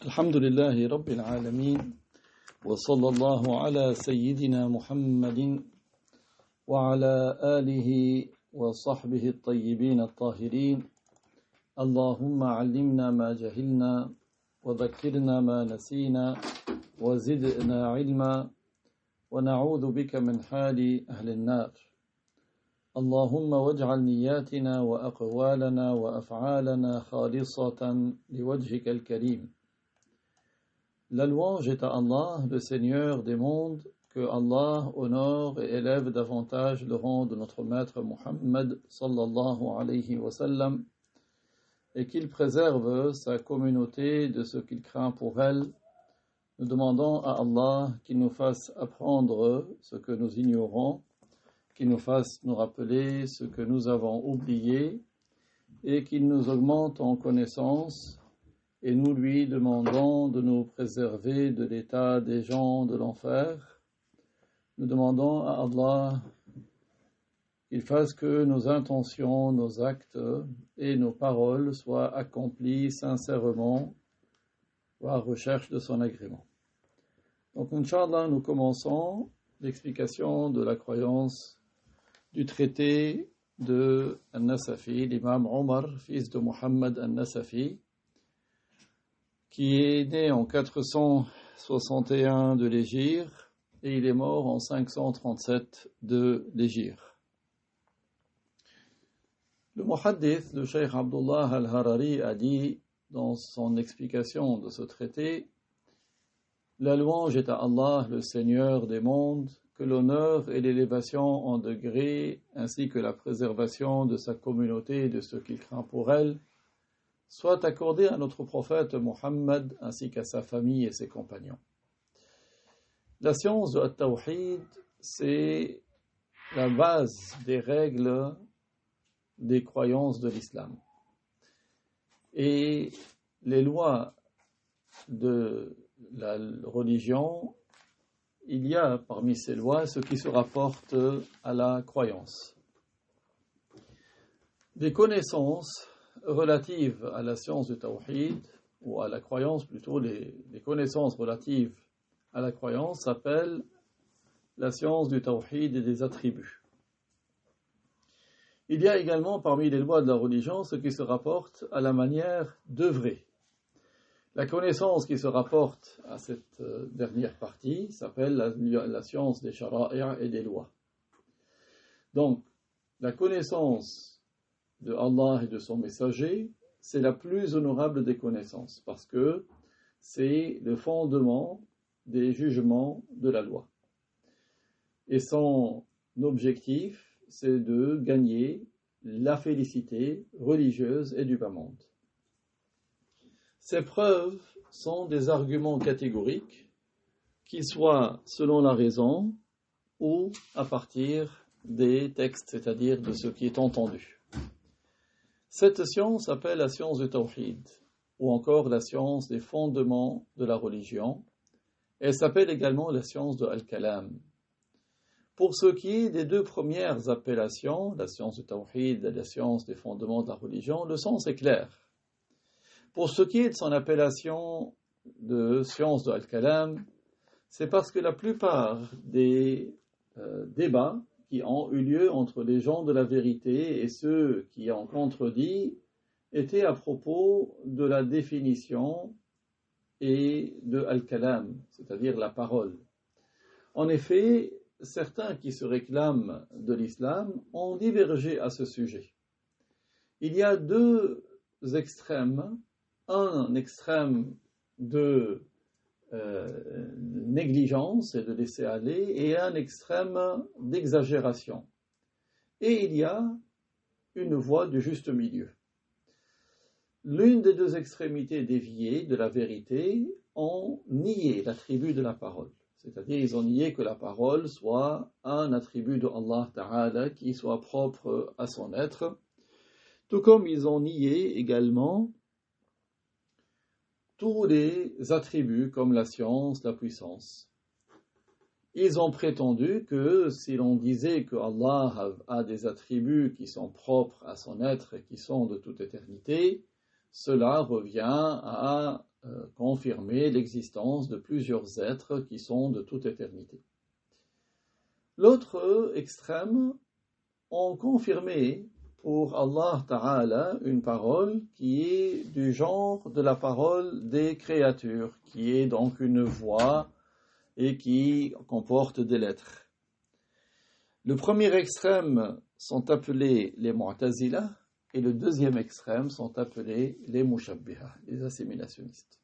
الحمد لله رب العالمين وصلى الله على سيدنا محمد وعلى آله وصحبه الطيبين الطاهرين اللهم علمنا ما جهلنا وذكرنا ما نسينا وزدنا علما ونعوذ بك من حال أهل النار اللهم واجعل نياتنا وأقوالنا وأفعالنا خالصة لوجهك الكريم. La louange est à Allah, le Seigneur des mondes, que Allah honore et élève davantage le rang de notre maître Muhammad sallallahu alayhi wa sallam et qu'il préserve sa communauté de ce qu'il craint pour elle. Nous demandons à Allah qu'il nous fasse apprendre ce que nous ignorons, qu'il nous fasse nous rappeler ce que nous avons oublié et qu'il nous augmente en connaissance. Et nous lui demandons de nous préserver de l'état des gens de l'enfer. Nous demandons à Allah qu'il fasse que nos intentions, nos actes et nos paroles soient accomplis sincèrement à la recherche de son agrément. Donc, Inch'Allah, nous commençons l'explication de la croyance du traité de An-Nasafi, l'imam Omar, fils de Muhammad An-Nasafi, qui est né en 461 de l'Hégire et il est mort en 537 de l'Hégire. Le muhaddith, le Cheikh Abdullah al-Harari, a dit dans son explication de ce traité: la louange est à Allah, le Seigneur des mondes, que l'honneur et l'élévation en degré, ainsi que la préservation de sa communauté et de ce qu'il craint pour elle, soit accordé à notre prophète Muhammad ainsi qu'à sa famille et ses compagnons. La science de At-Tawhid, c'est la base des règles des croyances de l'islam. Et les lois de la religion, il y a parmi ces lois ce qui se rapporte à la croyance. Des connaissances relatives à la science du Tawhid, ou à la croyance plutôt, les connaissances relatives à la croyance s'appellent la science du Tawhid et des attributs. Il y a également parmi les lois de la religion ce qui se rapporte à la manière d'œuvrer. La connaissance qui se rapporte à cette dernière partie s'appelle la science des shara'i' et des lois. Donc, la connaissance de Allah et de son messager, c'est la plus honorable des connaissances, parce que c'est le fondement des jugements de la loi. Et son objectif, c'est de gagner la félicité religieuse et du bas monde. Ces preuves sont des arguments catégoriques, qu'ils soient selon la raison ou à partir des textes, c'est-à-dire de ce qui est entendu. Cette science s'appelle la science du Tawhid, ou encore la science des fondements de la religion. Elle s'appelle également la science de Al-Kalam. Pour ce qui est des deux premières appellations, la science du Tawhid et la science des fondements de la religion, le sens est clair. Pour ce qui est de son appellation de science de Al-Kalam, c'est parce que la plupart des débats qui ont eu lieu entre les gens de la vérité et ceux qui ont contredit étaient à propos de la définition et de Al-Kalam, c'est-à-dire la parole. En effet, certains qui se réclament de l'islam ont divergé à ce sujet. Il y a deux extrêmes, un extrême de négligence et de laisser aller, et un extrême d'exagération. Et il y a une voie du juste milieu. L'une des deux extrémités déviées de la vérité ont nié l'attribut de la parole. C'est-à-dire, ils ont nié que la parole soit un attribut de Allah Ta'ala qui soit propre à son être, tout comme ils ont nié également tous les attributs comme la science, la puissance. Ils ont prétendu que si l'on disait que Allah a des attributs qui sont propres à son être et qui sont de toute éternité, cela revient à confirmer l'existence de plusieurs êtres qui sont de toute éternité. L'autre extrême ont confirmé pour Allah Ta'ala une parole qui est du genre de la parole des créatures, qui est donc une voix et qui comporte des lettres. Le premier extrême sont appelés les Mu'tazila et le deuxième extrême sont appelés les Mushabbiha, les assimilationnistes.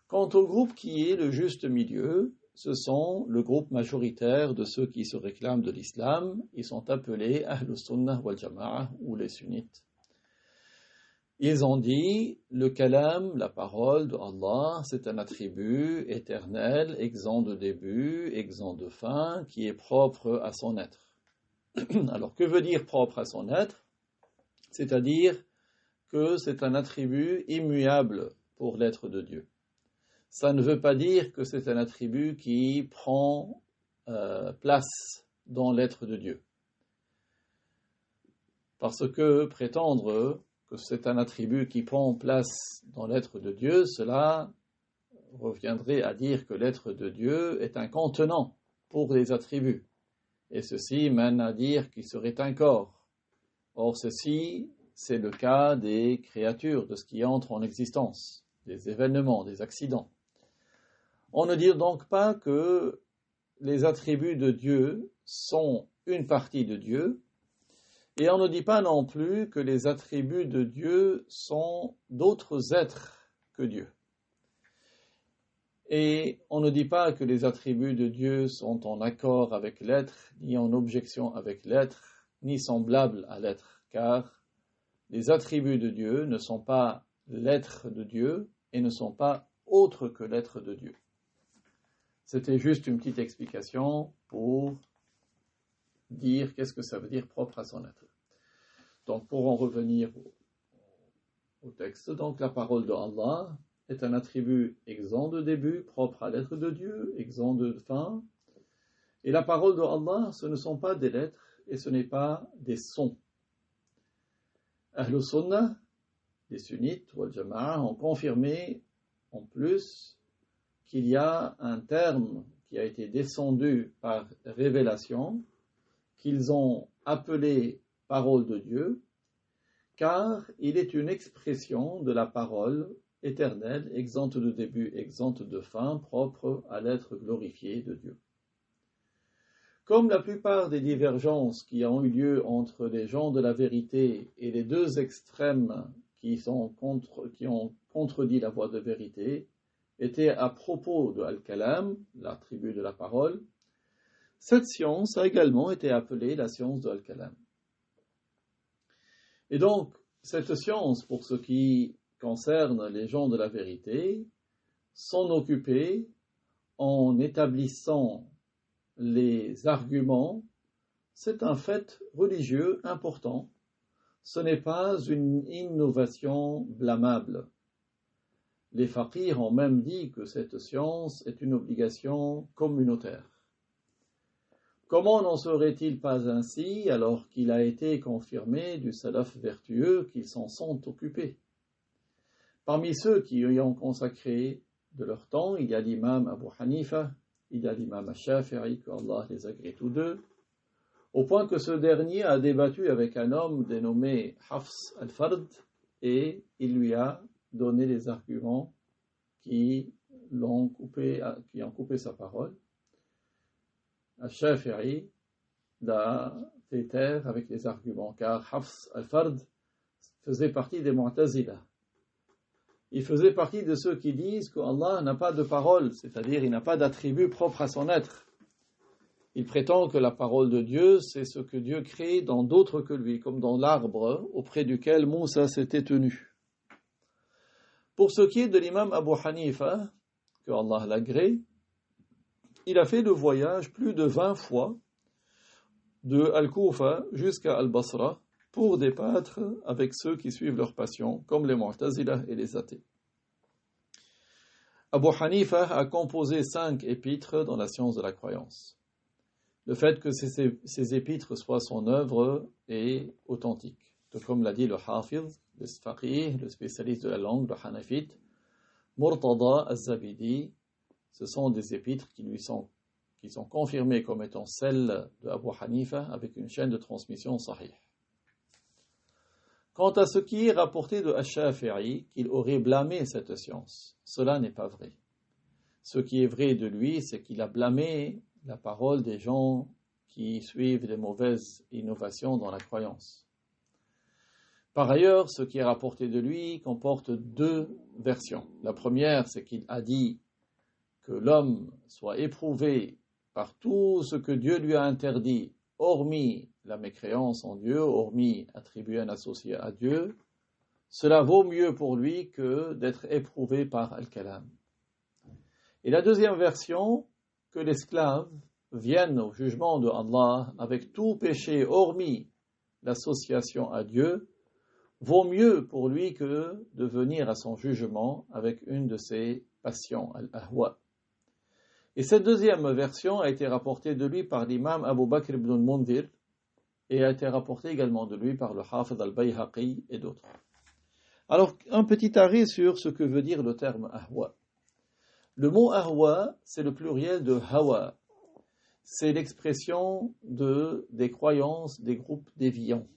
Quant au groupe qui est le juste milieu, ce sont le groupe majoritaire de ceux qui se réclament de l'islam. Ils sont appelés Ahlus Sunnah wal Jama'ah ou les sunnites. Ils ont dit, le kalam, la parole de Allah, c'est un attribut éternel, exempt de début, exempt de fin, qui est propre à son être. Alors, que veut dire propre à son être? C'est-à-dire que c'est un attribut immuable pour l'être de Dieu. Ça ne veut pas dire que c'est un attribut qui prend place dans l'être de Dieu. Parce que prétendre que c'est un attribut qui prend place dans l'être de Dieu, cela reviendrait à dire que l'être de Dieu est un contenant pour les attributs. Et ceci mène à dire qu'il serait un corps. Or, ceci, c'est le cas des créatures, de ce qui entre en existence, des événements, des accidents. On ne dit donc pas que les attributs de Dieu sont une partie de Dieu, et on ne dit pas non plus que les attributs de Dieu sont d'autres êtres que Dieu. Et on ne dit pas que les attributs de Dieu sont en accord avec l'être, ni en objection avec l'être, ni semblables à l'être, car les attributs de Dieu ne sont pas l'être de Dieu et ne sont pas autres que l'être de Dieu. C'était juste une petite explication pour dire qu'est-ce que ça veut dire propre à son être. Donc, pour en revenir au texte, donc la parole de Allah est un attribut exempt de début, propre à l'être de Dieu, exempt de fin. Et la parole de Allah, ce ne sont pas des lettres et ce n'est pas des sons. Ahlus Sunnah, les sunnites wal Jama'ah ont confirmé en plus qu'il y a un terme qui a été descendu par révélation, qu'ils ont appelé parole de Dieu, car il est une expression de la parole éternelle, exempte de début, exempte de fin, propre à l'être glorifié de Dieu. Comme la plupart des divergences qui ont eu lieu entre les gens de la vérité et les deux extrêmes qui ont contredit la voie de vérité, était à propos de Al-Kalam, l'attribut de la parole, cette science a également été appelée la science de Al-Kalam. Et donc, cette science, pour ce qui concerne les gens de la vérité, s'en occuper en établissant les arguments, c'est un fait religieux important. Ce n'est pas une innovation blâmable. Les faqirs ont même dit que cette science est une obligation communautaire. Comment n'en serait-il pas ainsi alors qu'il a été confirmé du salaf vertueux qu'ils s'en sont occupés? Parmi ceux qui y ont consacré de leur temps, il y a l'imam Abu Hanifa, il y a l'imam Shafi'i, que Allah les agrée tous deux, au point que ce dernier a débattu avec un homme dénommé Hafs al-Fard et il lui a donné les arguments qui ont coupé sa parole. Al-Shafi'i l'a fait taire avec les arguments, car Hafs al-Fard faisait partie des Mu'tazila. Il faisait partie de ceux qui disent qu'Allah n'a pas de parole, c'est-à-dire il n'a pas d'attribut propre à son être. Il prétend que la parole de Dieu, c'est ce que Dieu crée dans d'autres que lui, comme dans l'arbre auprès duquel Moussa s'était tenu. Pour ce qui est de l'imam Abu Hanifa, que Allah l'agrée, il a fait le voyage plus de 20 fois de Al-Koufa jusqu'à Al-Basra pour débattre avec ceux qui suivent leur passion, comme les Mu'tazila et les athées. Abu Hanifa a composé 5 épîtres dans la science de la croyance. Le fait que ces épîtres soient son œuvre est authentique. Comme l'a dit le Hafiz, le faqih, le spécialiste de la langue, le Hanafite, Murtada al-Zabidi, ce sont des épîtres qui sont confirmées comme étant celles de Abu Hanifa avec une chaîne de transmission sahih. Quant à ce qui est rapporté de Ash-Shafi'i, qu'il aurait blâmé cette science, cela n'est pas vrai. Ce qui est vrai de lui, c'est qu'il a blâmé la parole des gens qui suivent les mauvaises innovations dans la croyance. Par ailleurs, ce qui est rapporté de lui comporte deux versions. La première, c'est qu'il a dit que l'homme soit éprouvé par tout ce que Dieu lui a interdit, hormis la mécréance en Dieu, hormis attribuer un associé à Dieu. Cela vaut mieux pour lui que d'être éprouvé par Al-Kalam. Et la deuxième version, que l'esclave vienne au jugement de Allah avec tout péché hormis l'association à Dieu, vaut mieux pour lui que de venir à son jugement avec une de ses passions, al-ahwa. Et cette deuxième version a été rapportée de lui par l'imam Abu Bakr ibn al-Mundhir et a été rapportée également de lui par le Hafid al-Bayhaqi et d'autres. Alors, un petit arrêt sur ce que veut dire le terme ahwa. Le mot ahwa, c'est le pluriel de hawa. C'est l'expression des croyances des groupes déviants.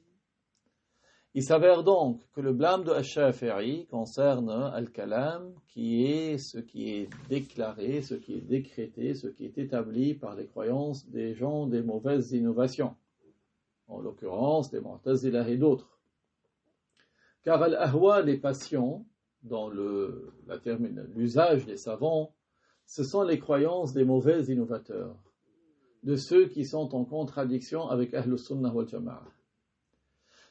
Il s'avère donc que le blâme de Ash-Shafi'i concerne Al-Kalam, qui est ce qui est déclaré, ce qui est décrété, ce qui est établi par les croyances des gens des mauvaises innovations, en l'occurrence des Mu'tazilah et d'autres. Car Al-Ahwa, les passions, dans l'usage des savants, ce sont les croyances des mauvais innovateurs, de ceux qui sont en contradiction avec Ahlus Sunnah wal Jama'ah.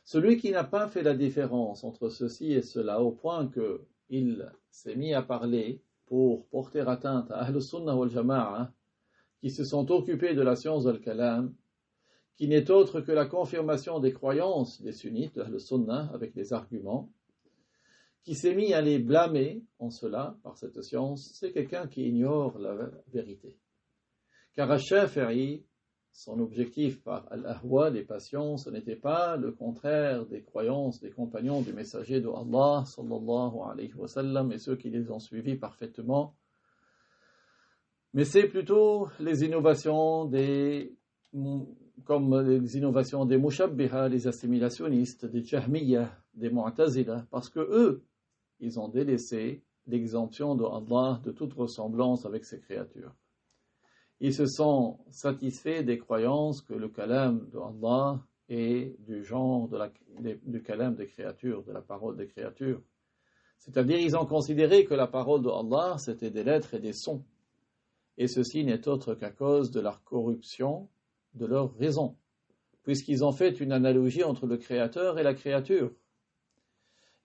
Celui qui n'a pas fait la différence entre ceci et cela, au point qu'il s'est mis à parler pour porter atteinte à Ahlus Sunnah wal Jama'ah, qui se sont occupés de la science de Al-Kalam, qui n'est autre que la confirmation des croyances des sunnites, de Ahlus Sunnah, avec des arguments, qui s'est mis à les blâmer en cela, par cette science, c'est quelqu'un qui ignore la vérité. Car Ash-Shafi'i, son objectif par Al-Ahwa, les passions, ce n'était pas le contraire des croyances des compagnons du messager de Allah, sallallahu alayhi wa sallam, et ceux qui les ont suivis parfaitement, mais c'est plutôt les innovations comme les innovations des Mushabbiha, les assimilationnistes, des Jahmiyyah, des Mu'tazilah, parce que eux, ils ont délaissé l'exemption de Allah de toute ressemblance avec ses créatures. Ils se sont satisfaits des croyances que le kalam de Allah est du genre du kalam des créatures, de la parole des créatures. C'est-à-dire, ils ont considéré que la parole de Allah, c'était des lettres et des sons. Et ceci n'est autre qu'à cause de leur corruption, de leur raison, puisqu'ils ont fait une analogie entre le créateur et la créature.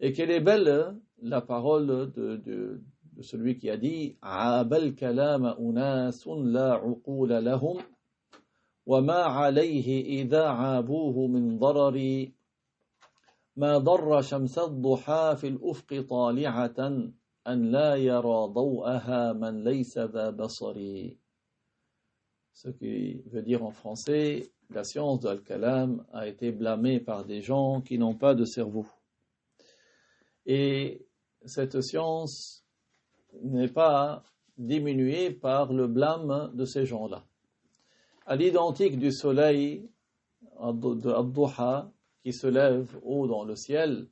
Et quelle est belle la parole de celui qui a dit « Abal kalama unasun la uqula lahum wa ma alayhi idha abuhu min darari ma darra shamsa ad-duha fil ufqi tali'atan an la yara daw'aha man laysa dha basari » Ce qui veut dire en français « La science de Al-Kalam a été blâmée par des gens qui n'ont pas de cerveau. » Et cette science n'est pas diminuée par le blâme de ces gens-là. À l'identique du soleil de Ad-Duha qui se lève haut dans le ciel,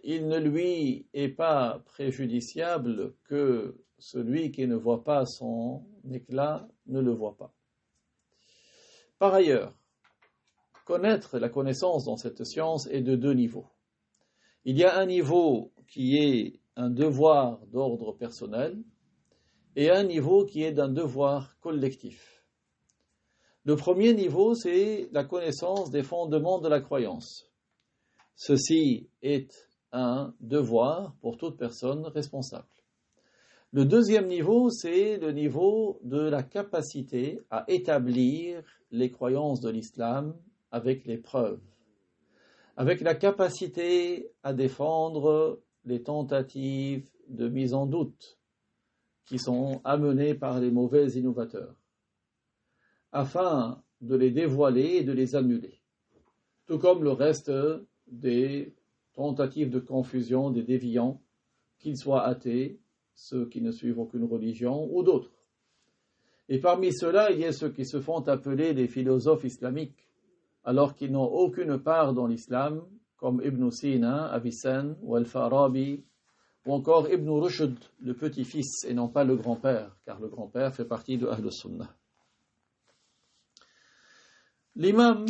il ne lui est pas préjudiciable que celui qui ne voit pas son éclat ne le voit pas. Par ailleurs, connaître la connaissance dans cette science est de deux niveaux. Il y a un niveau qui est un devoir d'ordre personnel et un niveau qui est d'un devoir collectif. Le premier niveau, c'est la connaissance des fondements de la croyance. Ceci est un devoir pour toute personne responsable. Le deuxième niveau, c'est le niveau de la capacité à établir les croyances de l'islam avec les preuves, avec la capacité à défendre les tentatives de mise en doute qui sont amenées par les mauvais innovateurs, afin de les dévoiler et de les annuler, tout comme le reste des tentatives de confusion des déviants, qu'ils soient athées ceux qui ne suivent aucune religion ou d'autres. Et parmi ceux-là, il y a ceux qui se font appeler des philosophes islamiques, alors qu'ils n'ont aucune part dans l'islam, comme Ibn Sina, Avicenna ou Al-Farabi, ou encore Ibn Rushd, le petit-fils, et non pas le grand-père, car le grand-père fait partie de Ahl Sunnah. L'imam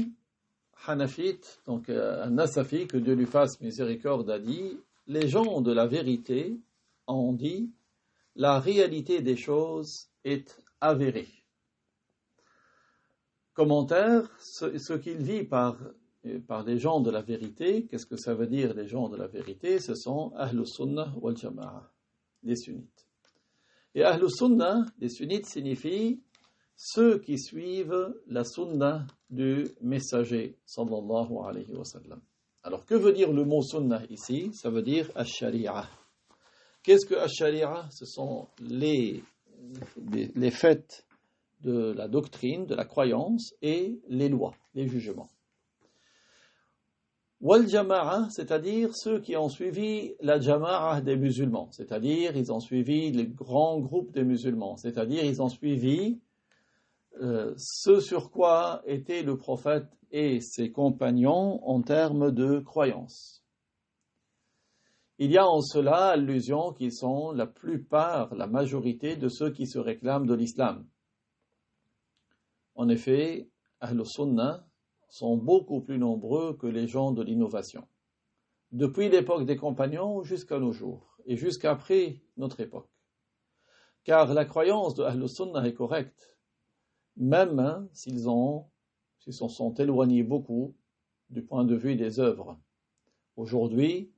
Hanafite, donc un Nasafi, que Dieu lui fasse miséricorde, a dit « Les gens de la vérité ont dit « La réalité des choses est avérée ». Commentaire, ce qu'il vit par les gens de la vérité, qu'est-ce que ça veut dire les gens de la vérité? Ce sont Ahl Sunnah wal Jama'a, les sunnites. Et Ahl Sunnah, les sunnites, signifie ceux qui suivent la sunnah du messager, sallallahu alayhi wa sallam. Alors, que veut dire le mot sunnah ici? Ça veut dire ash-shari'a. Qu'est-ce que ash-shari'a? Ce sont les faits de la doctrine, de la croyance, et les lois, les jugements. Wal jama'a, c'est-à-dire ceux qui ont suivi la jama'a des musulmans, c'est-à-dire ils ont suivi les grands groupes des musulmans, c'est-à-dire ils ont suivi ce sur quoi étaient le prophète et ses compagnons en termes de croyance. Il y a en cela allusion qu'ils sont la plupart, la majorité de ceux qui se réclament de l'islam. En effet, Ahl Sunnah sont beaucoup plus nombreux que les gens de l'innovation. Depuis l'époque des compagnons jusqu'à nos jours, et jusqu'après notre époque. Car la croyance de Ahl Sunnah est correcte, même s'ils s'en sont éloignés beaucoup du point de vue des œuvres. Aujourd'hui,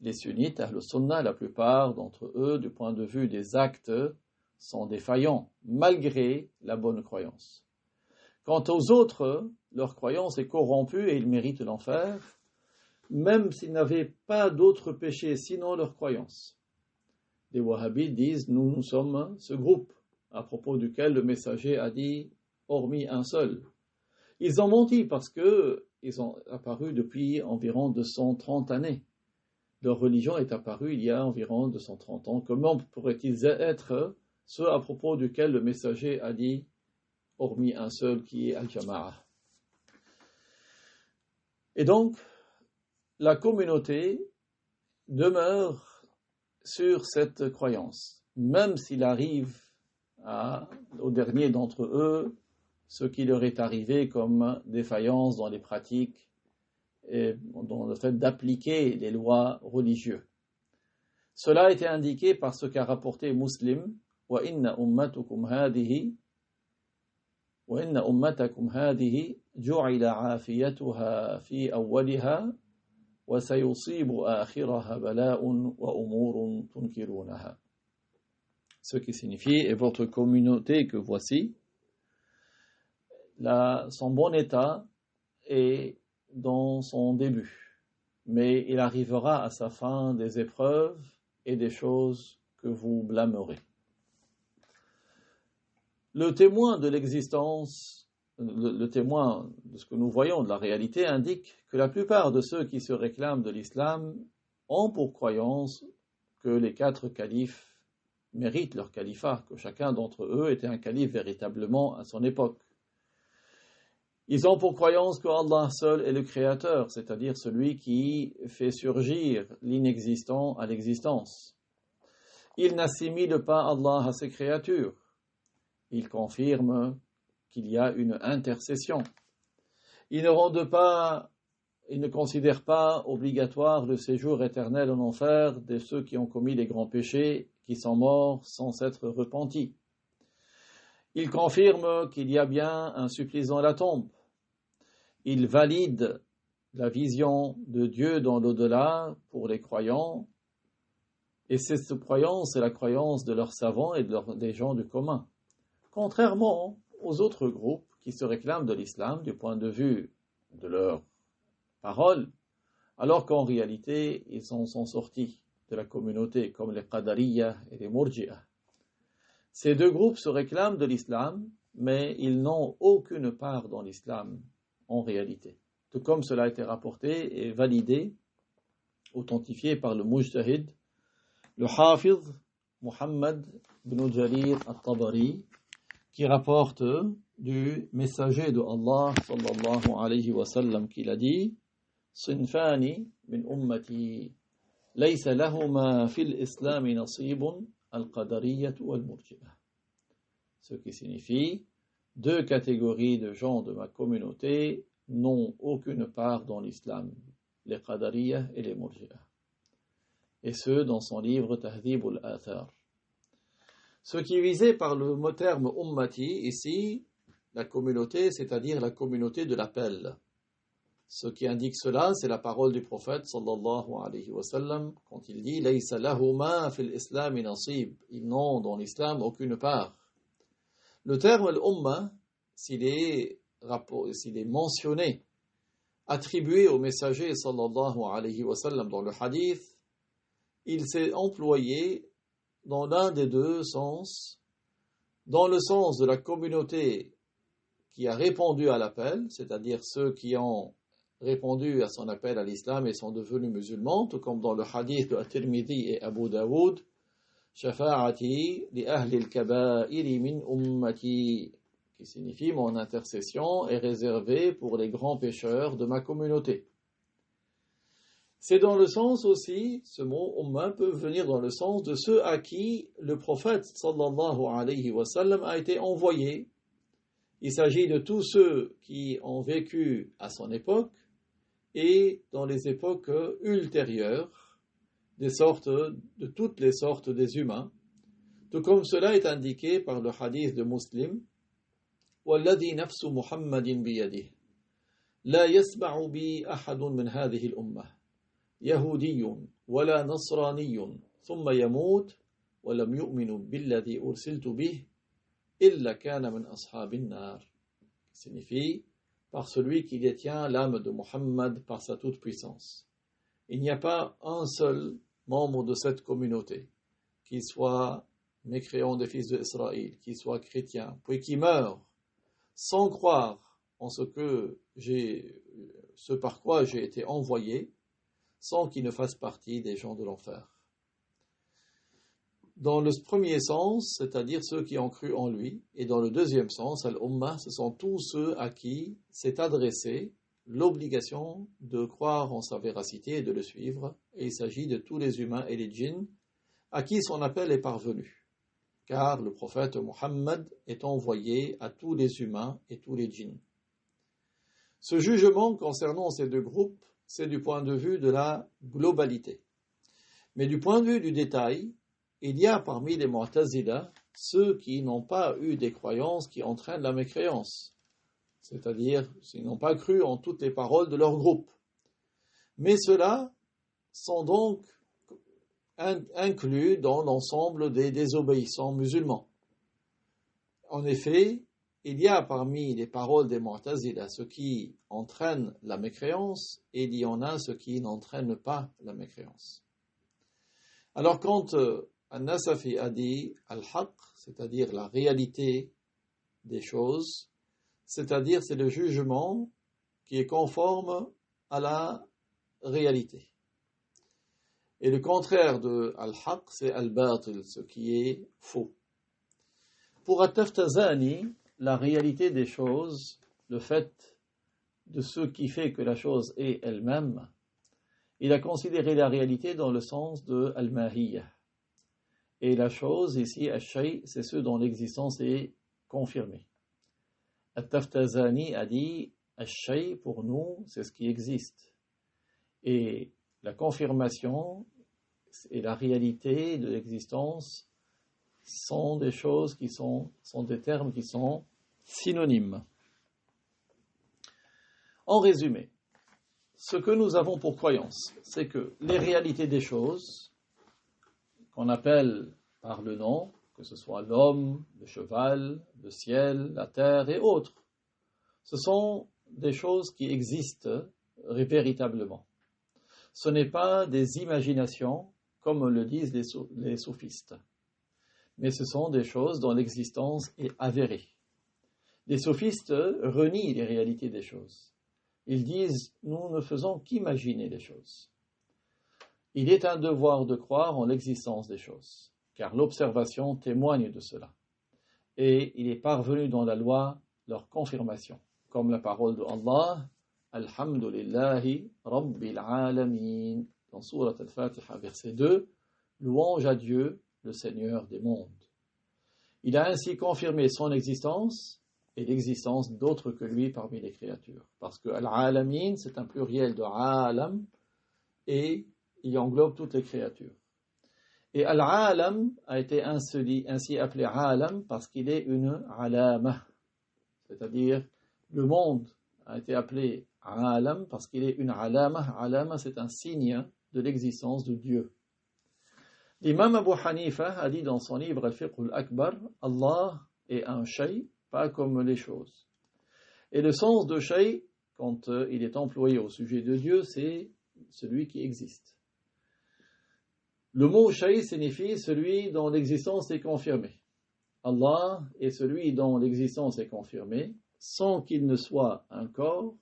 les sunnites, Ahl Sunnah, la plupart d'entre eux, du point de vue des actes, sont défaillants, malgré la bonne croyance. Quant aux autres, leur croyance est corrompue et ils méritent l'enfer, même s'ils n'avaient pas d'autres péchés sinon leur croyance. Les wahhabites disent « nous sommes ce groupe » à propos duquel le messager a dit « hormis un seul ». Ils ont menti parce qu'ils ont apparu depuis environ 230 années. Leur religion est apparue il y a environ 230 ans. Comment pourraient-ils être ceux à propos duquel le messager a dit « hormis un seul qui est Al-Jama'a ». Et donc, la communauté demeure sur cette croyance, même s'il arrive au dernier d'entre eux ce qui leur est arrivé comme défaillance dans les pratiques et dans le fait d'appliquer les lois religieuses. Cela a été indiqué par ce qu'a rapporté Muslim, wa inna ummatakum hadhihi ju'ila 'afiyatuha fi awwaliha wa sayusibu akhiraha bala'un wa umurun tunkirunaha. Ce qui signifie, et votre communauté que voici, son bon état est dans son début, mais il arrivera à sa fin des épreuves et des choses que vous blâmerez. Le témoin de l'existence, le témoin de ce que nous voyons de la réalité indique que la plupart de ceux qui se réclament de l'islam ont pour croyance que les 4 califes méritent leur califat, que chacun d'entre eux était un calife véritablement à son époque. Ils ont pour croyance que Allah seul est le créateur, c'est-à-dire celui qui fait surgir l'inexistant à l'existence. Ils n'assimilent pas Allah à ses créatures. Ils confirment qu'il y a une intercession. Ils ne considèrent pas obligatoire le séjour éternel en enfer de ceux qui ont commis les grands péchés, qui sont morts sans s'être repentis. Ils confirment qu'il y a bien un supplice dans la tombe. Ils valident la vision de Dieu dans l'au-delà pour les croyants. Et cette croyance, c'est la croyance de leurs savants et des gens du commun. Contrairement aux autres groupes qui se réclament de l'islam du point de vue de leurs paroles, alors qu'en réalité, ils sont sortis de la communauté, comme les Qadariyya et les Murji'a. Ces 2 groupes se réclament de l'islam, mais ils n'ont aucune part dans l'islam en réalité. Tout comme cela a été rapporté et validé, authentifié par le Mujtahid, le Hafiz Muhammad ibn Jarir al-Tabari, qui rapporte du messager de Allah sallallahu alayhi wa sallam qu'il a dit Sinfani min ummati laysa lahuma fil islam nasibun al-qadariyah wal-murji'ah. Ce qui signifie deux catégories de gens de ma communauté n'ont aucune part dans l'islam, les qadariyah et les murji'ah. Et ce dans son livre Tahdhib al-Athar. Ce qui est visé par le mot terme ummati ici, la communauté, c'est-à-dire la communauté de l'appel. Ce qui indique cela, c'est la parole du prophète sallallahu alayhi wa sallam quand il dit laysa lahuma fil islam nasib. Ils n'ont dans l'islam aucune part. Le terme al-umma, s'il est mentionné, attribué au messager sallallahu alayhi wa sallam dans le hadith, il s'est employé dans l'un des deux sens, dans le sens de la communauté qui a répondu à l'appel, c'est-à-dire ceux qui ont répondu à son appel à l'islam et sont devenus musulmans, tout comme dans le hadith de At-Tirmidhi et Abu Daoud, Shafa'ati li ahli al-kaba'iri min ummati, qui signifie mon intercession est réservée pour les grands pécheurs de ma communauté. C'est dans le sens aussi, ce mot umma peut venir dans le sens de ceux à qui le prophète sallallahu alayhi wa sallam a été envoyé. Il s'agit de tous ceux qui ont vécu à son époque et dans les époques ultérieures, de toutes les sortes des humains, tout comme cela est indiqué par le hadith de Muslim, وَالَّذِي نَفْسُ مُحَمَّدٍ بِيَدِهِ لَا يَسْمَعُ بِي أَحَدٌ مِنْ هَذِهِ الْأُمَّةِ يهودي ولا نصراني ثم يموت ولم يؤمن بالذي أرسلت به إلا كان من أصحاب النار. Signifie par celui qui détient l'âme de Muhammad par sa toute puissance. Il n'y a pas un seul membre de cette communauté qui soit mécréant des fils d'Israël, qui soit chrétien, puis qui meurt sans croire en ce par quoi j'ai été envoyé, sans qu'il ne fasse partie des gens de l'enfer. Dans le premier sens, c'est-à-dire ceux qui ont cru en lui, et dans le deuxième sens, al-Ummah, ce sont tous ceux à qui s'est adressée l'obligation de croire en sa véracité et de le suivre, et il s'agit de tous les humains et les djinns à qui son appel est parvenu, car le prophète Muhammad est envoyé à tous les humains et tous les djinns. Ce jugement concernant ces deux groupes, c'est du point de vue de la globalité. Mais du point de vue du détail, il y a parmi les Mu'tazila ceux qui n'ont pas eu des croyances qui entraînent la mécréance, c'est-à-dire s'ils n'ont pas cru en toutes les paroles de leur groupe. Mais ceux-là sont donc inclus dans l'ensemble des désobéissants musulmans. En effet, il y a parmi les paroles des Mu'tazila ce qui entraîne la mécréance et il y en a ce qui n'entraîne pas la mécréance. Alors quand An-Nasafi a dit al-haq, c'est-à-dire la réalité des choses, c'est-à-dire c'est le jugement qui est conforme à la réalité. Et le contraire de al-haq, c'est al-batil, ce qui est faux. Pour At-Taftazani, la réalité des choses, le fait de ce qui fait que la chose est elle-même, il a considéré la réalité dans le sens de al-mahiyya. Et la chose ici, al-shay, c'est ce dont l'existence est confirmée. At-Taftazani a dit al-shay pour nous, c'est ce qui existe. Et la confirmation et la réalité de l'existence sont des choses qui sont des termes qui sont synonymes. En résumé, ce que nous avons pour croyance, c'est que les réalités des choses, qu'on appelle par le nom, que ce soit l'homme, le cheval, le ciel, la terre et autres, ce sont des choses qui existent véritablement. Ce n'est pas des imaginations, comme le disent les soufistes. Mais ce sont des choses dont l'existence est avérée. Les sophistes renient les réalités des choses. Ils disent, nous ne faisons qu'imaginer les choses. Il est un devoir de croire en l'existence des choses. car l'observation témoigne de cela. Et il est parvenu dans la loi leur confirmation, comme la parole de Allah, Alhamdulillahi Rabbil Alamin, dans Surat Al-Fatiha, verset 2, louange à Dieu, le Seigneur des mondes. Il a ainsi confirmé son existence et l'existence d'autres que lui parmi les créatures. Parce que Al-Alamin, c'est un pluriel de Alam et il englobe toutes les créatures. Et Al-Alam a été ainsi appelé Alam parce qu'il est une Alama, c'est-à-dire le monde a été appelé Alam parce qu'il est une Alama. Alama, c'est un signe de l'existence de Dieu. L'imam Abu Hanifa a dit dans son livre Al-Fiqh al-Akbar, Allah est un shay, pas comme les choses. Et le sens de shay, quand il est employé au sujet de Dieu, c'est celui qui existe. Le mot shay signifie celui dont l'existence est confirmée. Allah est celui dont l'existence est confirmée, sans qu'il ne soit un corps,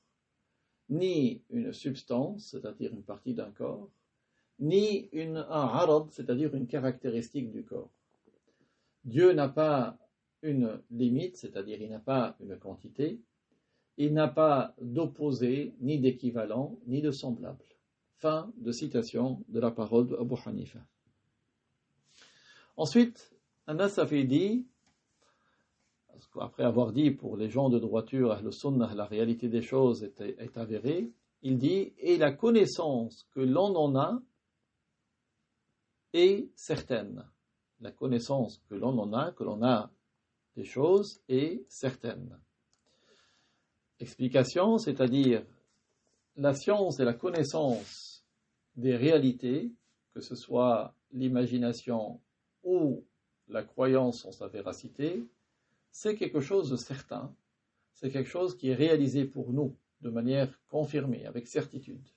ni une substance, c'est-à-dire une partie d'un corps, ni un arad, c'est-à-dire une caractéristique du corps. Dieu n'a pas une limite, c'est-à-dire il n'a pas une quantité, il n'a pas d'opposé, ni d'équivalent, ni de semblable. Fin de citation de la parole d'Abu Hanifa. Ensuite, An-Nasafi dit, après avoir dit pour les gens de droiture, Ahl-Sunnah, la réalité des choses est avérée, il dit, et la connaissance que l'on en a est certaine. La connaissance que l'on en a, que l'on a des choses, est certaine. Explication, c'est-à-dire la science et la connaissance des réalités, que ce soit l'imagination ou la croyance en sa véracité, c'est quelque chose de certain, c'est quelque chose qui est réalisé pour nous de manière confirmée, avec certitude.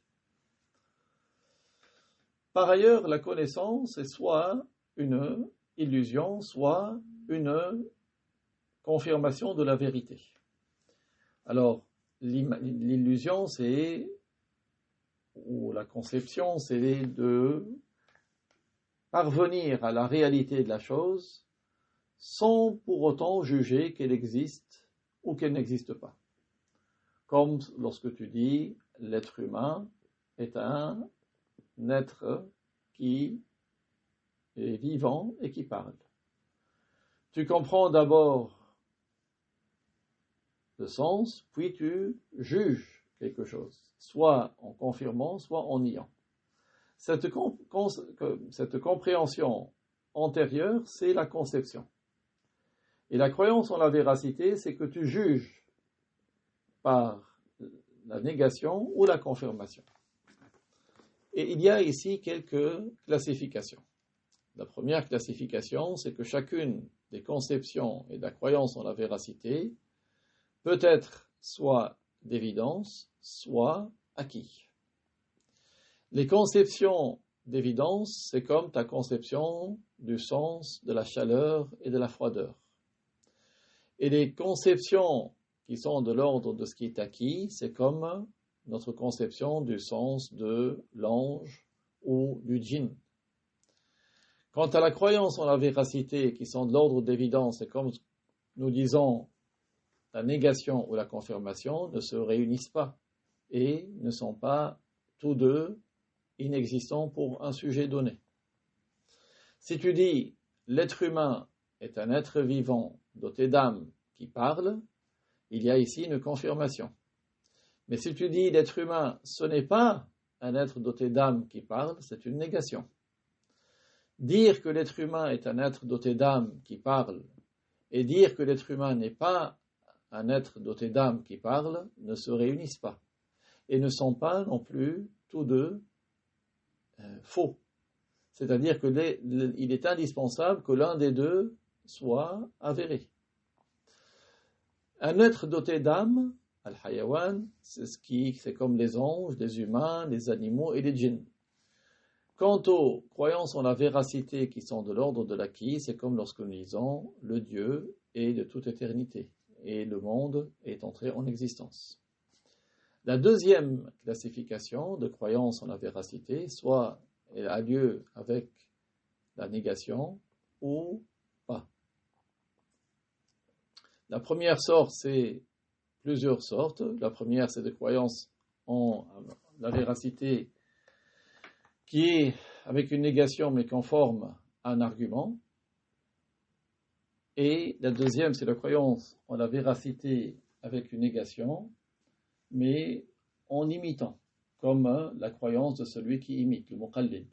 Par ailleurs, la connaissance est soit une illusion, soit une confirmation de la vérité. Alors, l'illusion, ou la conception, c'est de parvenir à la réalité de la chose sans pour autant juger qu'elle existe ou qu'elle n'existe pas. Comme lorsque tu dis l'être humain est un être qui est vivant et qui parle. Tu comprends d'abord le sens, puis tu juges quelque chose, soit en confirmant, soit en niant. Cette compréhension antérieure, c'est la conception. Et la croyance en la véracité, c'est que tu juges par la négation ou la confirmation. Et il y a ici quelques classifications. La première classification, c'est que chacune des conceptions et de la croyance en la véracité peut être soit d'évidence, soit acquis. Les conceptions d'évidence, c'est comme ta conception du sens de la chaleur et de la froideur. Et les conceptions qui sont de l'ordre de ce qui est acquis, c'est comme notre conception du sens de l'ange ou du djinn. Quant à la croyance en la véracité, qui sont de l'ordre d'évidence, c'est comme nous disons, la négation ou la confirmation ne se réunissent pas et ne sont pas tous deux inexistants pour un sujet donné. Si tu dis l'être humain est un être vivant doté d'âme qui parle, il y a ici une confirmation. Mais si tu dis l'être humain, ce n'est pas un être doté d'âme qui parle, c'est une négation. Dire que l'être humain est un être doté d'âme qui parle et dire que l'être humain n'est pas un être doté d'âme qui parle ne se réunissent pas et ne sont pas non plus tous deux faux. C'est-à-dire qu'il est indispensable que l'un des deux soit avéré. Un être doté d'âme, al-hayawan, c'est comme les anges, les humains, les animaux et les djinns. Quant aux croyances en la véracité qui sont de l'ordre de l'acquis, c'est comme lorsque nous disons le Dieu est de toute éternité et le monde est entré en existence. La deuxième classification de croyance en la véracité, soit elle a lieu avec la négation, ou pas. La première sorte, c'est plusieurs sortes. La première, c'est des croyances en la véracité qui est avec une négation mais conforme à un argument. Et la deuxième, c'est la croyance en la véracité avec une négation, mais en imitant, comme la croyance de celui qui imite, le muqallid.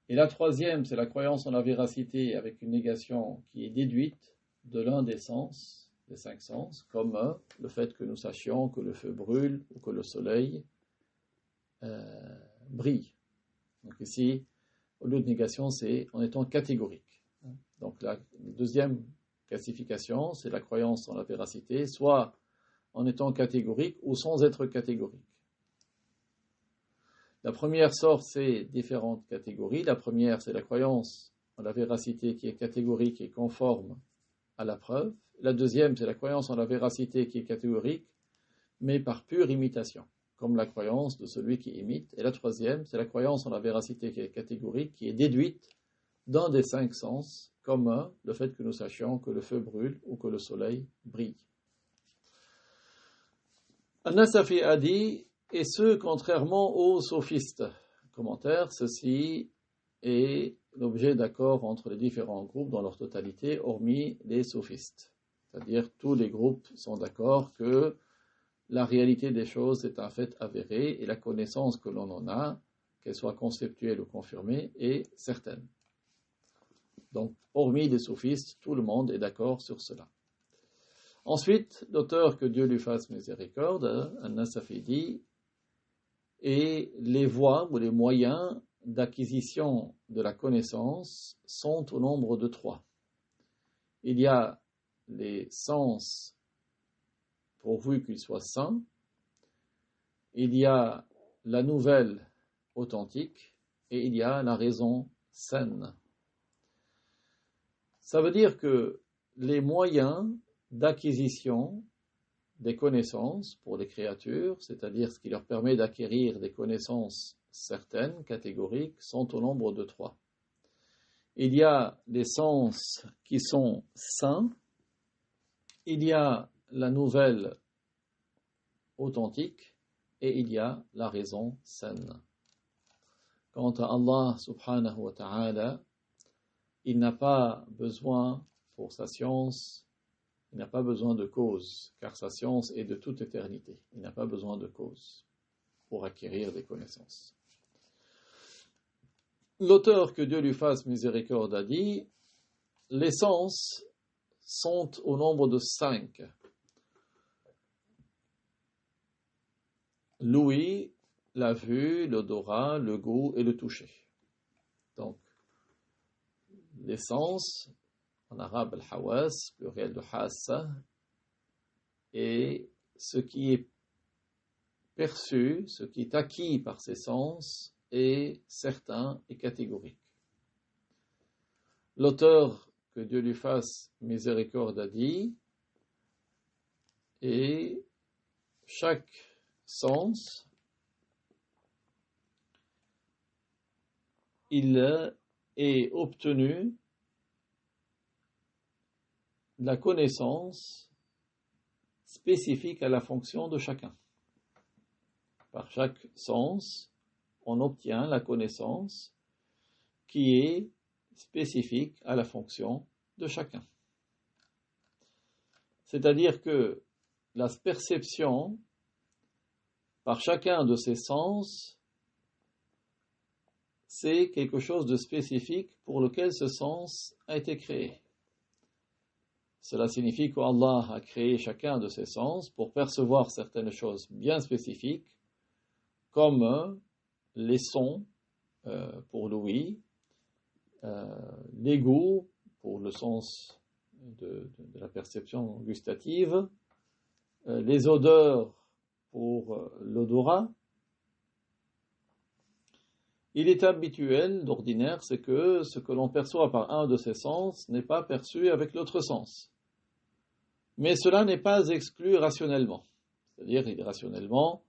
Et la troisième, c'est la croyance en la véracité avec une négation qui est déduite de l'un des sens, des 5 sens, comme le fait que nous sachions que le feu brûle ou que le soleil brille. Donc ici, au lieu de négation, c'est en étant catégorique. Donc la deuxième classification, c'est la croyance en la véracité, soit en étant catégorique ou sans être catégorique. La première sorte, c'est différentes catégories. La première, c'est la croyance en la véracité qui est catégorique et conforme à la preuve. La deuxième, c'est la croyance en la véracité qui est catégorique, mais par pure imitation, comme la croyance de celui qui imite. Et la troisième, c'est la croyance en la véracité qui est catégorique, qui est déduite d'un des 5 sens, comme le fait que nous sachions que le feu brûle ou que le soleil brille. An-Nasafi a dit, et ce, contrairement aux sophistes. Commentaire, ceci est l'objet d'accord entre les différents groupes dans leur totalité, hormis les sophistes. C'est-à-dire, tous les groupes sont d'accord que la réalité des choses est un fait avéré et la connaissance que l'on en a, qu'elle soit conceptuelle ou confirmée, est certaine. Donc, hormis les sophistes, tout le monde est d'accord sur cela. Ensuite, l'auteur, que Dieu lui fasse miséricorde, An-Nasafi dit, et les voies ou les moyens d'acquisition de la connaissance sont au nombre de 3. Il y a les sens pourvu qu'ils soient sains, il y a la nouvelle authentique et il y a la raison saine. Ça veut dire que les moyens d'acquisition des connaissances pour les créatures, c'est-à-dire ce qui leur permet d'acquérir des connaissances certaines, catégoriques, sont au nombre de 3. Il y a les sens qui sont sains, il y a la nouvelle authentique et il y a la raison saine. Quant à Allah subhanahu wa ta'ala, il n'a pas besoin pour sa science, il n'a pas besoin de cause, car sa science est de toute éternité. Il n'a pas besoin de cause pour acquérir des connaissances. L'auteur, que Dieu lui fasse miséricorde, a dit, les sens sont au nombre de 5. L'ouïe, la vue, l'odorat, le goût et le toucher. Donc, les sens, en arabe al-hawas, pluriel de hassa, et ce qui est perçu, ce qui est acquis par ces sens est certain et catégorique. L'auteur, que Dieu lui fasse miséricorde, a dit, et chaque sens, il est obtenu la connaissance spécifique à la fonction de chacun. Par chaque sens, on obtient la connaissance qui est spécifique à la fonction de chacun. C'est-à-dire que la perception par chacun de ces sens, c'est quelque chose de spécifique pour lequel ce sens a été créé. Cela signifie qu'Allah a créé chacun de ces sens pour percevoir certaines choses bien spécifiques, comme les sons pour l'ouïe, les goûts pour le sens de la perception gustative, les odeurs pour l'odorat. Il est habituel, d'ordinaire, c'est que ce que l'on perçoit par un de ces sens n'est pas perçu avec l'autre sens. Mais cela n'est pas exclu rationnellement. C'est-à-dire, irrationnellement,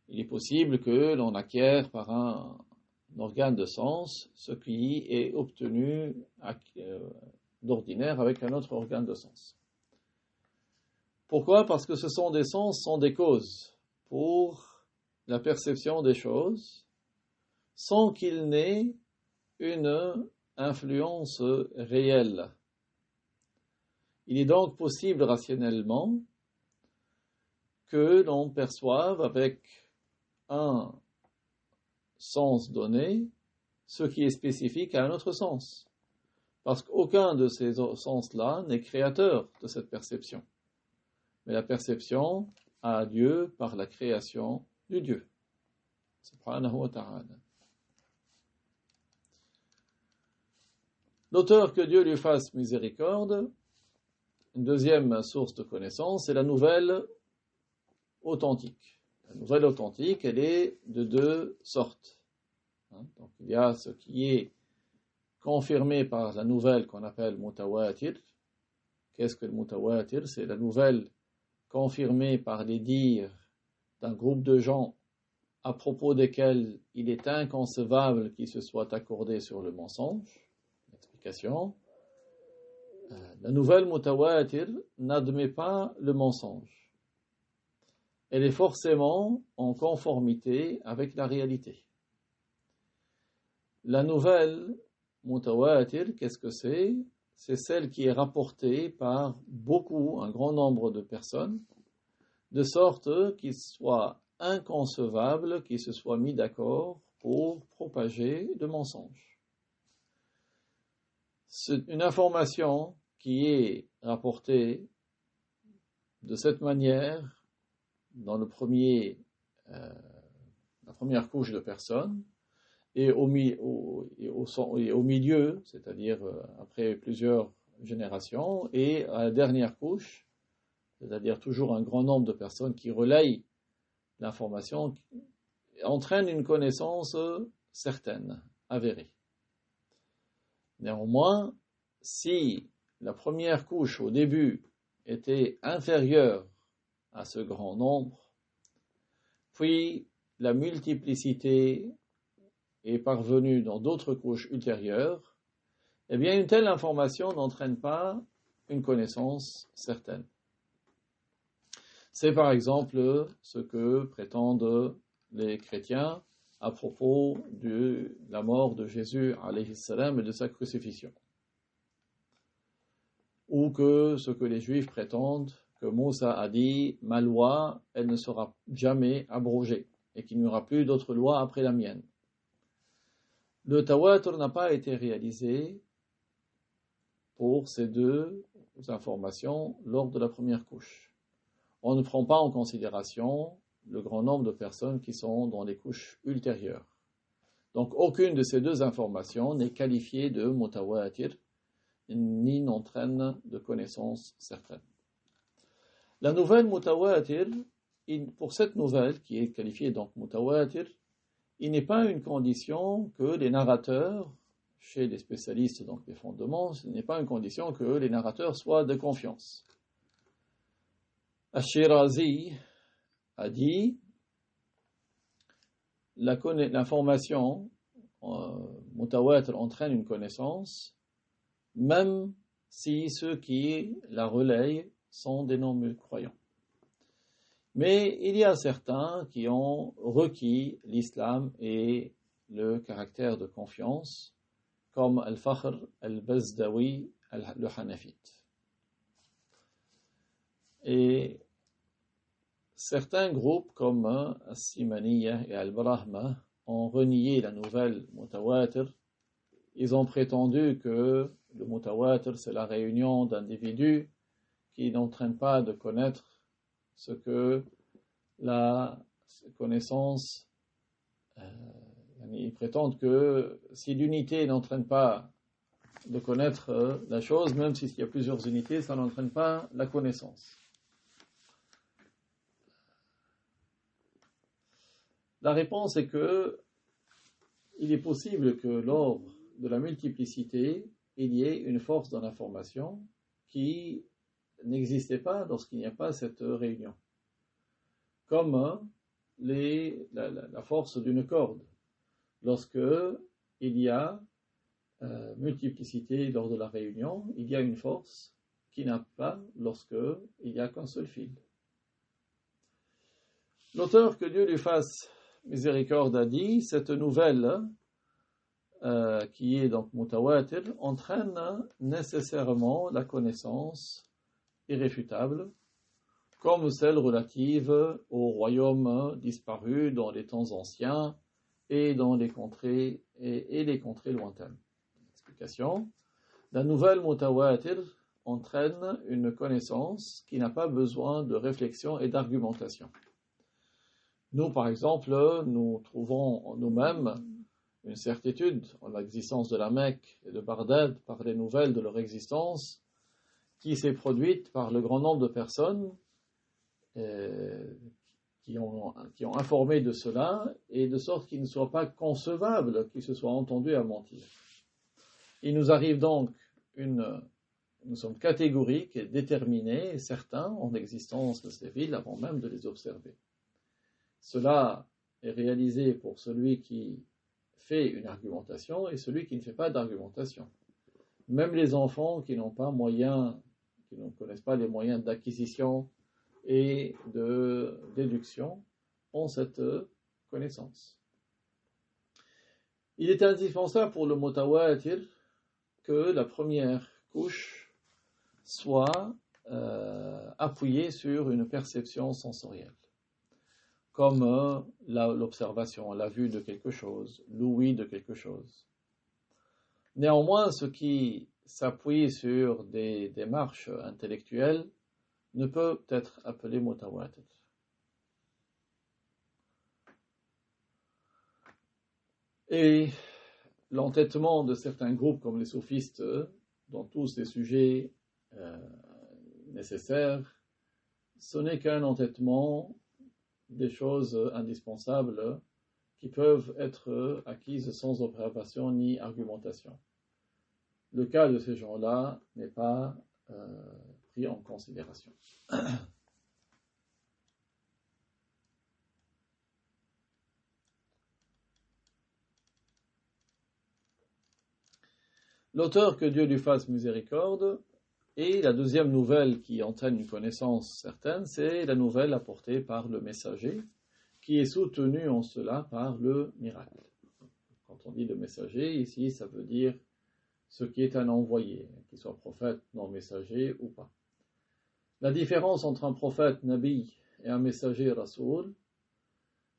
il est possible que l'on acquiert par un organe de sens ce qui est obtenu d'ordinaire avec un autre organe de sens. Pourquoi? Parce que ce sont des sens, sont des causes pour la perception des choses, sans qu'il n'ait une influence réelle. Il est donc possible rationnellement que l'on perçoive avec un sens donné ce qui est spécifique à un autre sens. Parce qu'aucun de ces sens-là n'est créateur de cette perception. Mais la perception a lieu par la création du Dieu. Subhanahu wa ta'ala. L'auteur, que Dieu lui fasse miséricorde, une deuxième source de connaissance, c'est la nouvelle authentique. La nouvelle authentique, elle est de deux sortes. Donc, il y a ce qui est confirmé par la nouvelle qu'on appelle mutawatir. Qu'est-ce que le mutawatir? C'est la nouvelle confirmée par les dires d'un groupe de gens à propos desquels il est inconcevable qu'il se soit accordé sur le mensonge. Explication. La nouvelle mutawatir n'admet pas le mensonge. Elle est forcément en conformité avec la réalité. La nouvelle mutawatir, qu'est-ce que c'est? C'est celle qui est rapportée par un grand nombre de personnes, de sorte qu'il soit inconcevable qu'ils se soient mis d'accord pour propager le mensonge. C'est une information qui est rapportée de cette manière dans la première couche de personnes, et au milieu, c'est-à-dire après plusieurs générations, et à la dernière couche, c'est-à-dire toujours un grand nombre de personnes qui relayent l'information, entraîne une connaissance certaine, avérée. Néanmoins, si la première couche au début était inférieure à ce grand nombre, puis la multiplicité est parvenue dans d'autres couches ultérieures, eh bien une telle information n'entraîne pas une connaissance certaine. C'est par exemple ce que prétendent les chrétiens à propos de la mort de Jésus alayhi salam et de sa crucifixion. Ou que ce que les Juifs prétendent, que Moussa a dit « Ma loi, elle ne sera jamais abrogée, et qu'il n'y aura plus d'autre loi après la mienne ». Le tawatur n'a pas été réalisé pour ces deux informations lors de la première couche. On ne prend pas en considération le grand nombre de personnes qui sont dans les couches ultérieures. Donc aucune de ces deux informations n'est qualifiée de mutawatir, ni n'entraîne de connaissances certaines. La nouvelle mutawatir, pour cette nouvelle qui est qualifiée donc mutawatir, il n'est pas une condition que les narrateurs, chez les spécialistes donc des fondements, ce n'est pas une condition que les narrateurs soient de confiance. Ash-Shirazi a dit l'information mutawatir entraîne une connaissance, même si ceux qui la relayent sont des non-croyants. Mais il y a certains qui ont requis l'islam et le caractère de confiance, comme Al-Fakhr Al-Bazdawi, le Hanafite. Et certains groupes comme As-Simaniya et Al-Brahma ont renié la nouvelle mutawatir. Ils ont prétendu que le mutawatir, c'est la réunion d'individus qui n'entraînent pas de connaître ce que la connaissance, ils prétendent que si l'unité n'entraîne pas de connaître la chose, même s'il y a plusieurs unités, ça n'entraîne pas la connaissance. La réponse est que il est possible que lors de la multiplicité, il y ait une force dans l'information qui n'existait pas lorsqu'il n'y a pas cette réunion. Comme la force d'une corde. lorsque il y a multiplicité lors de la réunion, il y a une force qui n'a pas lorsque il n'y a qu'un seul fil. L'auteur, que Dieu lui fasse miséricorde, a dit, cette nouvelle qui est donc mutawatir entraîne nécessairement la connaissance irréfutable, comme celle relative au royaume disparu dans les temps anciens et dans les contrées et les contrées lointaines. Explication. La nouvelle mutawatir entraîne une connaissance qui n'a pas besoin de réflexion et d'argumentation. Nous, par exemple, nous trouvons en nous-mêmes une certitude en l'existence de la Mecque et de Bagdad par les nouvelles de leur existence qui s'est produite par le grand nombre de personnes qui ont informé de cela, et de sorte qu'il ne soit pas concevable qu'ils se soient entendus à mentir. Il nous arrive donc nous sommes catégoriques et déterminés et certains en l'existence de ces villes avant même de les observer. Cela est réalisé pour celui qui fait une argumentation et celui qui ne fait pas d'argumentation. Même les enfants qui n'ont pas moyen, qui ne connaissent pas les moyens d'acquisition et de déduction ont cette connaissance. Il est indispensable pour le mutawatir que la première couche soit appuyée sur une perception sensorielle, comme l'observation, la vue de quelque chose, l'ouïe de quelque chose. Néanmoins, ce qui s'appuie sur des démarches intellectuelles ne peut être appelé mutawatir. Et l'entêtement de certains groupes comme les soufistes dans tous ces sujets nécessaires, ce n'est qu'un entêtement des choses indispensables qui peuvent être acquises sans observation ni argumentation. Le cas de ces gens-là n'est pas pris en considération. L'auteur, que Dieu lui fasse miséricorde, et la deuxième nouvelle qui entraîne une connaissance certaine, c'est la nouvelle apportée par le messager, qui est soutenue en cela par le miracle. Quand on dit le messager, ici, ça veut dire ce qui est un envoyé, qu'il soit prophète, non messager ou pas. La différence entre un prophète, nabi, et un messager, rasoul,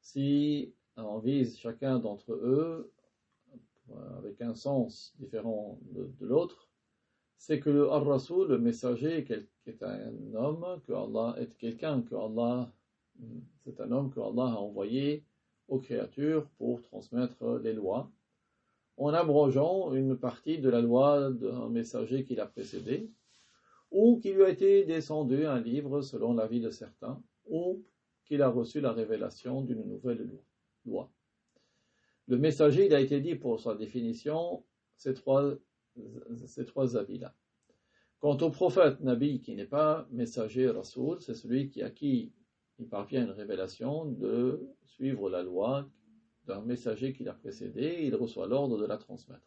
si on vise chacun d'entre eux avec un sens différent de l'autre, c'est que le ar-rasoul, le messager, est un homme que Allah est quelqu'un que Allah, c'est un homme que Allah a envoyé aux créatures pour transmettre les lois, en abrogeant une partie de la loi d'un messager qui l'a précédé, ou qui lui a été descendu un livre selon l'avis de certains, ou qu'il a reçu la révélation d'une nouvelle loi. Le messager, il a été dit pour sa définition, ces trois avis-là. Quant au prophète Nabi, qui n'est pas messager rasoul, c'est celui à qui il parvient une révélation de suivre la loi d'un messager qui l'a précédé, et il reçoit l'ordre de la transmettre.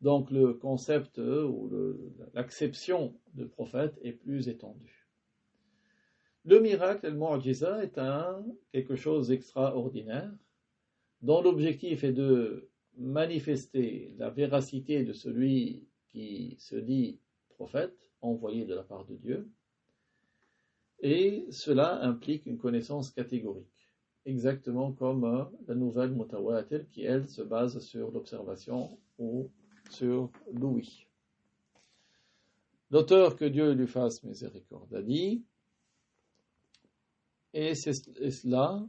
Donc le concept ou l'acception de prophète est plus étendue. Le miracle, le mu'jiza, est quelque chose d'extraordinaire, dont l'objectif est de manifester la véracité de celui qui se dit prophète, envoyé de la part de Dieu, et cela implique une connaissance catégorique, exactement comme la nouvelle mutawatir qui, elle, se base sur l'observation ou sur l'ouïe. L'auteur, que Dieu lui fasse miséricorde, a dit, et cela,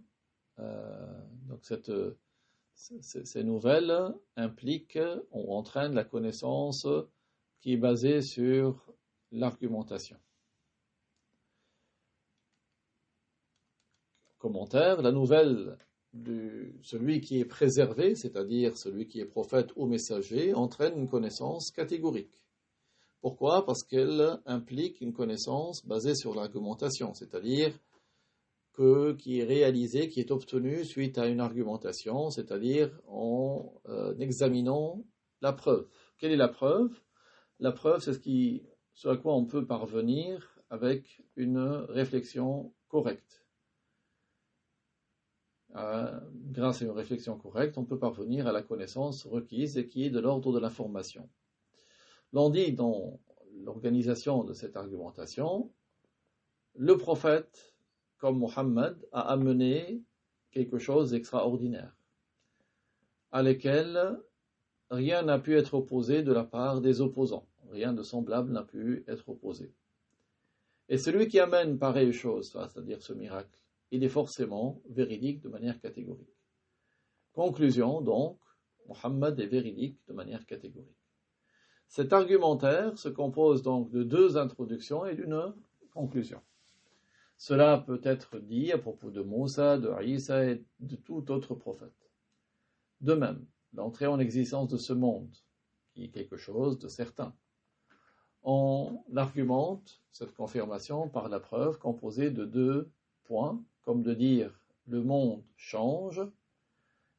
donc ces nouvelles impliquent ou entraînent la connaissance qui est basée sur l'argumentation. Commentaire, la nouvelle de celui qui est préservé, c'est-à-dire celui qui est prophète ou messager, entraîne une connaissance catégorique. Pourquoi ? Parce qu'elle implique une connaissance basée sur l'argumentation, c'est-à-dire qui est réalisé, qui est obtenu suite à une argumentation, c'est-à-dire en examinant la preuve. Quelle est la preuve? La preuve, c'est ce à quoi on peut parvenir avec une réflexion correcte. Grâce à une réflexion correcte, on peut parvenir à la connaissance requise et qui est de l'ordre de l'information. L'on dit dans l'organisation de cette argumentation, le prophète, comme Mohammed, a amené quelque chose d'extraordinaire, à lequel rien n'a pu être opposé de la part des opposants. Rien de semblable n'a pu être opposé. Et celui qui amène pareille chose, c'est-à-dire ce miracle, il est forcément véridique de manière catégorique. Conclusion, donc, Mohammed est véridique de manière catégorique. Cet argumentaire se compose donc de deux introductions et d'une conclusion. Cela peut être dit à propos de Moussa, de Isa et de tout autre prophète. De même, l'entrée en existence de ce monde, qui est quelque chose de certain. On argumente cette confirmation par la preuve composée de deux points, comme de dire le monde change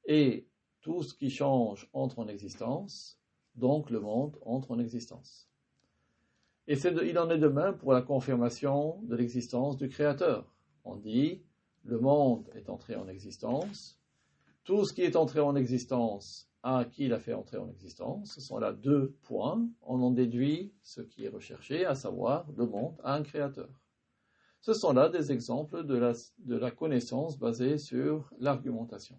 et tout ce qui change entre en existence, donc le monde entre en existence. Et il en est de même pour la confirmation de l'existence du Créateur. On dit le monde est entré en existence, tout ce qui est entré en existence a qui l'a fait entrer en existence. Ce sont là deux points. On en déduit ce qui est recherché, à savoir le monde a un créateur. Ce sont là des exemples de la connaissance basée sur l'argumentation.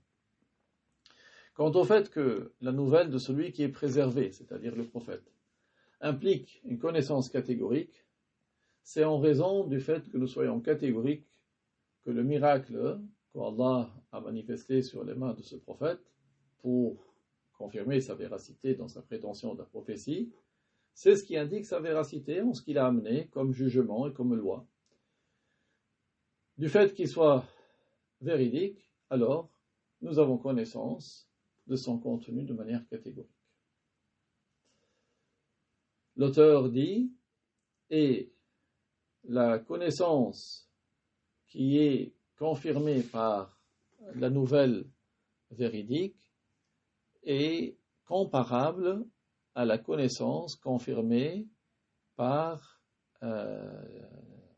Quant au fait que la nouvelle de celui qui est préservé, c'est-à-dire le prophète, implique une connaissance catégorique, c'est en raison du fait que nous soyons catégoriques que le miracle qu'Allah a manifesté sur les mains de ce prophète pour confirmer sa véracité dans sa prétention de la prophétie, c'est ce qui indique sa véracité en ce qu'il a amené comme jugement et comme loi. Du fait qu'il soit véridique, alors nous avons connaissance de son contenu de manière catégorique. L'auteur dit, et la connaissance qui est confirmée par la nouvelle véridique est comparable à la connaissance confirmée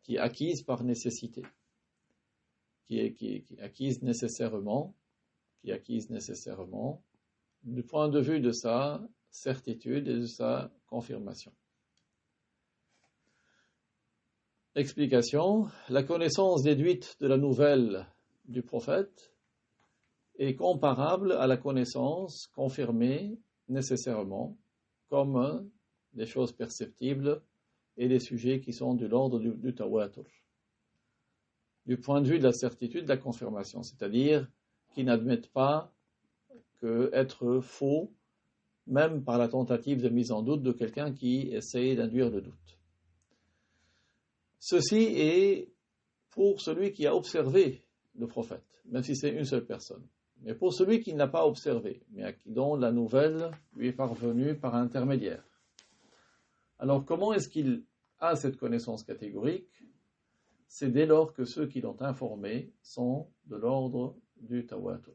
qui est acquise par nécessité, qui est acquise nécessairement du point de vue de sa certitude et de sa confirmation. Explication, la connaissance déduite de la nouvelle du prophète est comparable à la connaissance confirmée nécessairement comme des choses perceptibles et des sujets qui sont de l'ordre du tawatur. Du point de vue de la certitude de la confirmation, c'est-à-dire qui n'admettent pas qu'être faux, même par la tentative de mise en doute de quelqu'un qui essaye d'induire le doute. Ceci est pour celui qui a observé le prophète, même si c'est une seule personne. Mais pour celui qui ne l'a pas observé, mais dont la nouvelle lui est parvenue par un intermédiaire. Alors comment est-ce qu'il a cette connaissance catégorique? C'est dès lors que ceux qui l'ont informé sont de l'ordre du tawatur.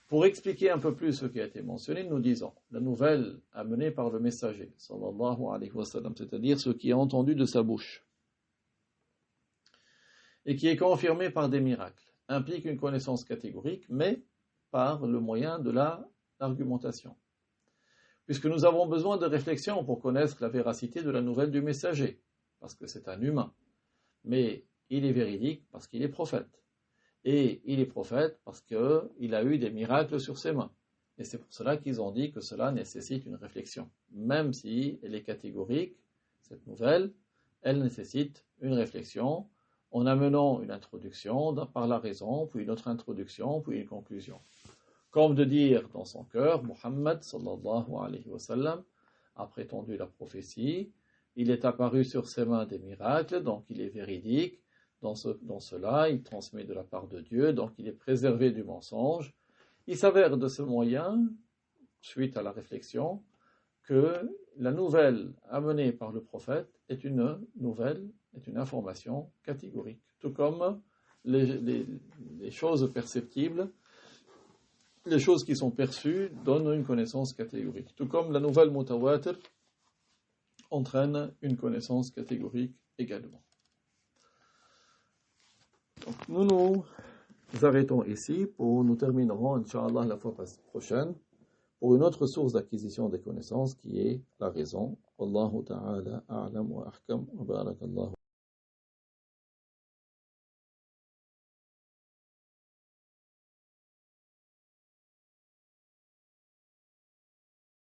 Pour expliquer un peu plus ce qui a été mentionné, nous disons, la nouvelle amenée par le messager, sallallahu alayhi wa sallam, c'est-à-dire ce qui est entendu de sa bouche, et qui est confirmé par des miracles, implique une connaissance catégorique, mais par le moyen de l'argumentation. Puisque nous avons besoin de réflexion pour connaître la véracité de la nouvelle du messager, parce que c'est un humain. Mais il est véridique parce qu'il est prophète. Et il est prophète parce qu'il a eu des miracles sur ses mains. Et c'est pour cela qu'ils ont dit que cela nécessite une réflexion. Même si elle est catégorique, cette nouvelle, elle nécessite une réflexion en amenant une introduction par la raison, puis une autre introduction, puis une conclusion. Comme de dire dans son cœur, Muhammad sallallahu alayhi wa sallam a prétendu la prophétie, il est apparu sur ses mains des miracles, donc il est véridique, dans cela il transmet de la part de Dieu, donc il est préservé du mensonge. Il s'avère de ce moyen, suite à la réflexion, que la nouvelle amenée par le prophète est une information catégorique, tout comme les choses perceptibles, les choses qui sont perçues donnent une connaissance catégorique. Tout comme la nouvelle mutawatir entraîne une connaissance catégorique également. Donc, nous nous arrêtons ici, nous terminerons, Inch'Allah, la fois prochaine, pour une autre source d'acquisition des connaissances qui est la raison. Wallahu ta'ala a'lam wa ahkam wa barakallahu.